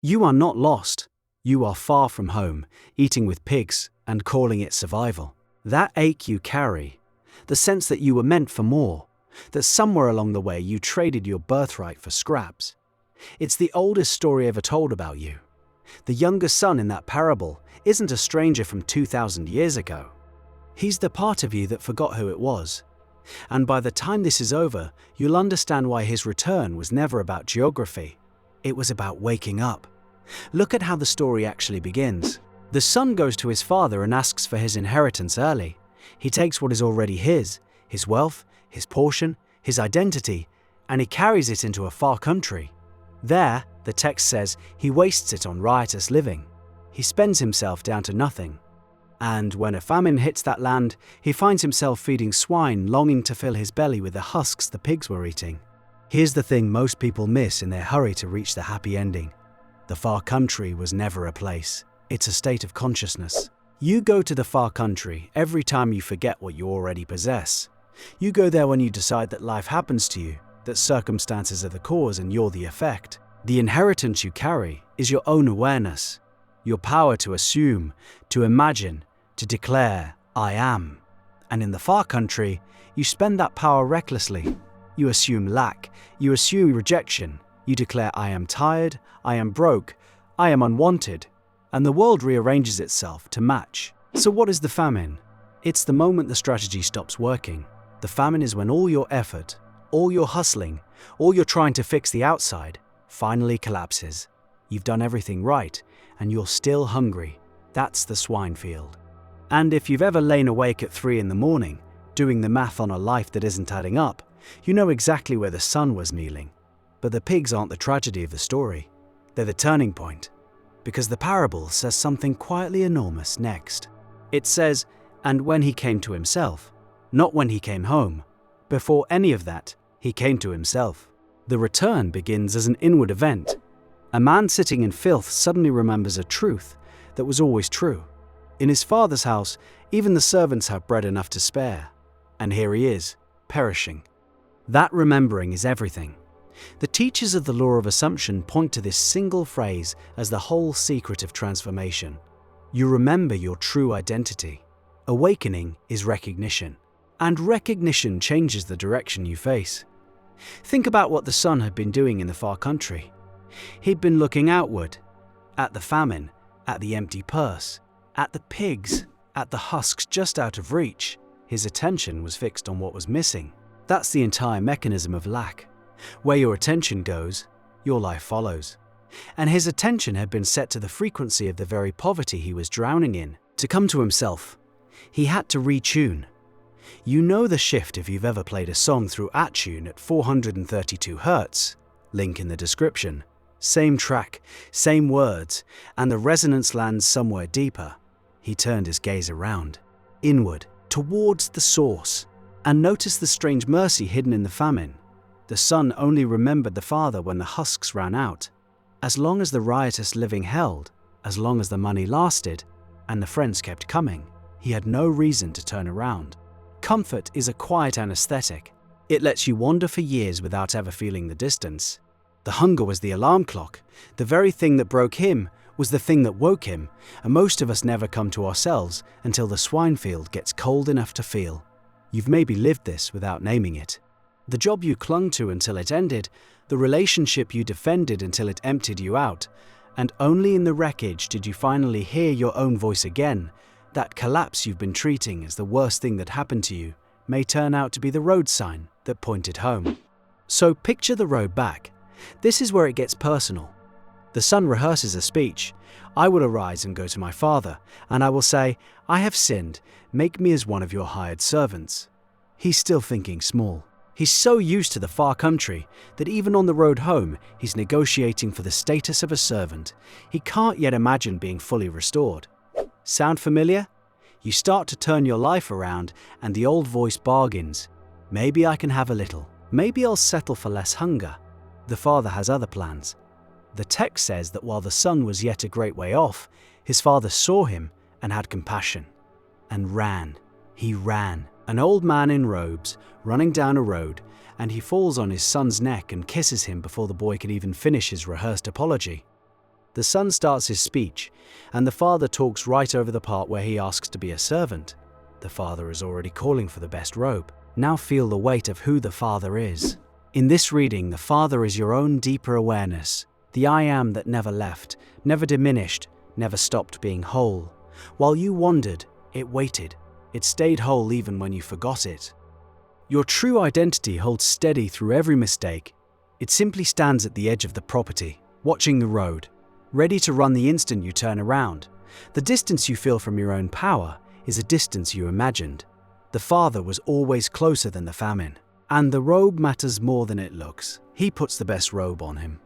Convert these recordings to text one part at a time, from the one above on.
You are not lost. You are far from home, eating with pigs and calling it survival. That ache you carry, the sense that you were meant for more, that somewhere along the way you traded your birthright for scraps. It's the oldest story ever told about you. The younger son in that parable isn't a stranger from 2,000 years ago. He's the part of you that forgot who it was. And by the time this is over, you'll understand why his return was never about geography. It was about waking up. Look at how the story actually begins. The son goes to his father and asks for his inheritance early. He takes what is already his wealth, his portion, his identity, and he carries it into a far country. There, the text says, he wastes it on riotous living. He spends himself down to nothing. And when a famine hits that land, he finds himself feeding swine, longing to fill his belly with the husks the pigs were eating. Here's the thing most people miss in their hurry to reach the happy ending. The far country was never a place. It's a state of consciousness. You go to the far country every time you forget what you already possess. You go there when you decide that life happens to you, that circumstances are the cause and you're the effect. The inheritance you carry is your own awareness, your power to assume, to imagine, to declare, I am. And in the far country, you spend that power recklessly. You assume lack, you assume rejection, you declare I am tired, I am broke, I am unwanted, and the world rearranges itself to match. So what is the famine? It's the moment the strategy stops working. The famine is when all your effort, all your hustling, all your trying to fix the outside, finally collapses. You've done everything right, and you're still hungry. That's the swine field. And if you've ever lain awake at 3 a.m, doing the math on a life that isn't adding up, you know exactly where the sun was kneeling. But the pigs aren't the tragedy of the story. They're the turning point. Because the parable says something quietly enormous next. It says, and when he came to himself, not when he came home. Before any of that, he came to himself. The return begins as an inward event. A man sitting in filth suddenly remembers a truth that was always true. In his father's house, even the servants have bread enough to spare. And here he is, perishing. That remembering is everything. The teachers of the law of assumption point to this single phrase as the whole secret of transformation. You remember your true identity. Awakening is recognition. And recognition changes the direction you face. Think about what the son had been doing in the far country. He'd been looking outward, at the famine, at the empty purse, at the pigs, at the husks just out of reach. His attention was fixed on what was missing. That's the entire mechanism of lack. Where your attention goes, your life follows. And his attention had been set to the frequency of the very poverty he was drowning in. To come to himself, he had to retune. You know the shift if you've ever played a song through Attune at 432 Hz. Link in the description. Same track, same words, and the resonance lands somewhere deeper. He turned his gaze around, inward, towards the source, and noticed the strange mercy hidden in the famine. The son only remembered the father when the husks ran out. As long as the riotous living held, as long as the money lasted, and the friends kept coming, he had no reason to turn around. Comfort is a quiet anesthetic. It lets you wander for years without ever feeling the distance. The hunger was the alarm clock. The very thing that broke him was the thing that woke him, and most of us never come to ourselves until the swine field gets cold enough to feel. You've maybe lived this without naming it. The job you clung to until it ended, the relationship you defended until it emptied you out, and only in the wreckage did you finally hear your own voice again. That collapse you've been treating as the worst thing that happened to you may turn out to be the road sign that pointed home. So picture the road back. This is where it gets personal. The son rehearses a speech. I will arise and go to my father, and I will say, I have sinned, make me as one of your hired servants. He's still thinking small. He's so used to the far country that even on the road home, he's negotiating for the status of a servant. He can't yet imagine being fully restored. Sound familiar? You start to turn your life around and the old voice bargains. Maybe I can have a little. Maybe I'll settle for less hunger. The father has other plans. The text says that while the son was yet a great way off, his father saw him and had compassion. And ran. He ran. An old man in robes, running down a road, and he falls on his son's neck and kisses him before the boy can even finish his rehearsed apology. The son starts his speech, and the father talks right over the part where he asks to be a servant. The father is already calling for the best robe. Now feel the weight of who the father is. In this reading, the father is your own deeper awareness, the I am that never left, never diminished, never stopped being whole. While you wandered, it waited. It stayed whole even when you forgot it. Your true identity holds steady through every mistake. It simply stands at the edge of the property, watching the road, ready to run the instant you turn around. The distance you feel from your own power is a distance you imagined. The father was always closer than the famine. And the robe matters more than it looks. He puts the best robe on him.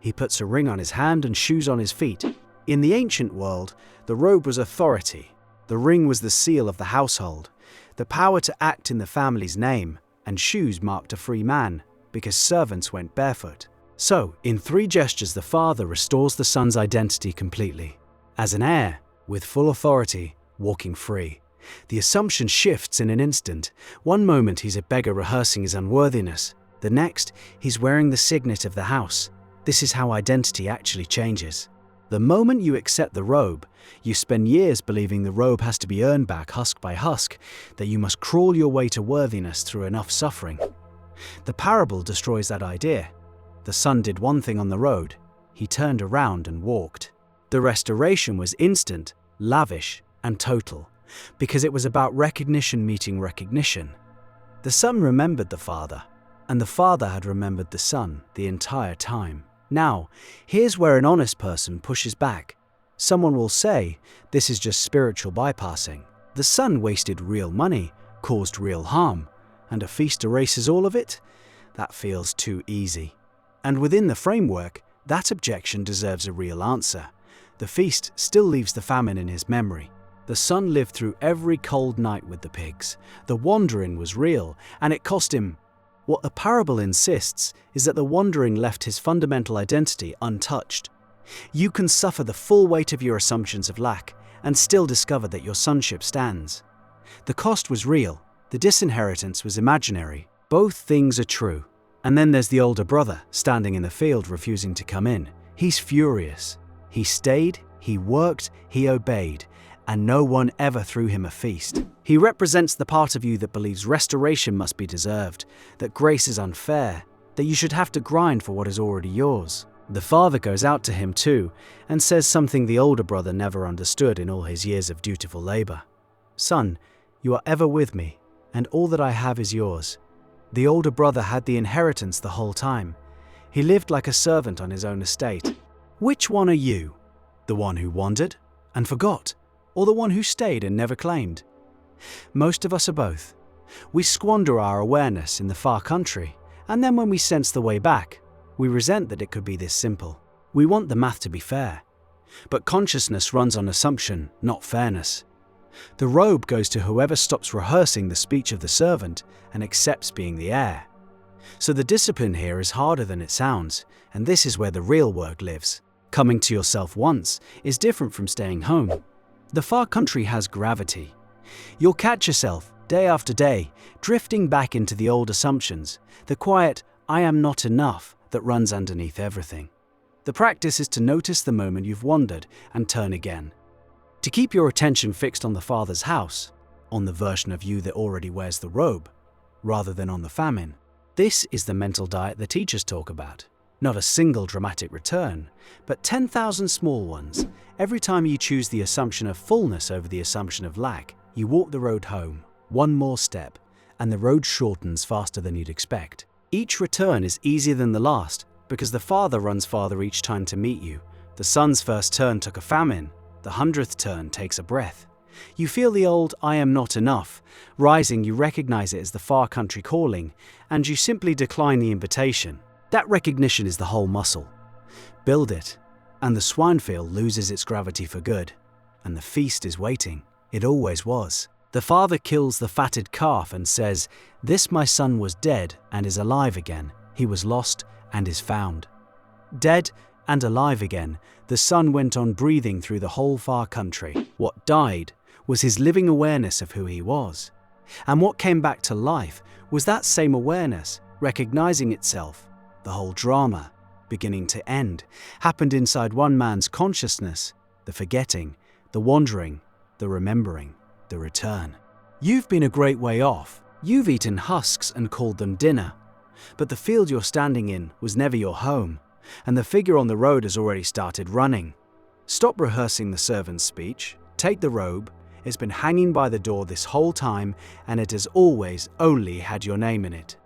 He puts a ring on his hand and shoes on his feet. In the ancient world, the robe was authority. The ring was the seal of the household, the power to act in the family's name, and shoes marked a free man, because servants went barefoot. So, in 3 gestures, the father restores the son's identity completely. As an heir, with full authority, walking free. The assumption shifts in an instant. One moment he's a beggar rehearsing his unworthiness. The next, he's wearing the signet of the house. This is how identity actually changes. The moment you accept the robe, you spend years believing the robe has to be earned back husk by husk, that you must crawl your way to worthiness through enough suffering. The parable destroys that idea. The son did one thing on the road. He turned around and walked. The restoration was instant, lavish, and total, because it was about recognition meeting recognition. The son remembered the father, and the father had remembered the son the entire time. Now, here's where an honest person pushes back. Someone will say, this is just spiritual bypassing. The son wasted real money, caused real harm, and a feast erases all of it? That feels too easy. And within the framework, that objection deserves a real answer. The feast still leaves the famine in his memory. The son lived through every cold night with the pigs. The wandering was real, and it cost him. What the parable insists is that the wandering left his fundamental identity untouched. You can suffer the full weight of your assumptions of lack and still discover that your sonship stands. The cost was real, the disinheritance was imaginary. Both things are true. And then there's the older brother standing in the field refusing to come in. He's furious. He stayed, he worked, he obeyed, and no one ever threw him a feast. He represents the part of you that believes restoration must be deserved, that grace is unfair, that you should have to grind for what is already yours. The father goes out to him too and says something the older brother never understood in all his years of dutiful labor. Son, you are ever with me, and all that I have is yours. The older brother had the inheritance the whole time. He lived like a servant on his own estate. Which one are you? The one who wandered and forgot, or the one who stayed and never claimed? Most of us are both. We squander our awareness in the far country, and then when we sense the way back, we resent that it could be this simple. We want the math to be fair. But consciousness runs on assumption, not fairness. The robe goes to whoever stops rehearsing the speech of the servant and accepts being the heir. So the discipline here is harder than it sounds, and this is where the real work lives. Coming to yourself once is different from staying home. The far country has gravity. You'll catch yourself, day after day, drifting back into the old assumptions, the quiet, I am not enough, that runs underneath everything. The practice is to notice the moment you've wandered and turn again. To keep your attention fixed on the Father's house, on the version of you that already wears the robe, rather than on the famine. This is the mental diet the teachers talk about. Not a single dramatic return, but 10,000 small ones. Every time you choose the assumption of fullness over the assumption of lack, you walk the road home, one more step, and the road shortens faster than you'd expect. Each return is easier than the last, because the Father runs farther each time to meet you. The Son's first turn took a famine. The 100th turn takes a breath. You feel the old I am not enough. Rising, you recognize it as the far country calling, and you simply decline the invitation. That recognition is the whole muscle. Build it, and the swine field loses its gravity for good. And the feast is waiting. It always was. The father kills the fatted calf and says, "This my son was dead and is alive again. He was lost and is found." Dead and alive again, the son went on breathing through the whole far country. What died was his living awareness of who he was. And what came back to life was that same awareness, recognizing itself, the whole drama, beginning to end, happened inside one man's consciousness: the forgetting, the wandering, the remembering, the return. You've been a great way off. You've eaten husks and called them dinner. But the field you're standing in was never your home, and the figure on the road has already started running. Stop rehearsing the servant's speech. Take the robe. It's been hanging by the door this whole time, and it has always only had your name in it.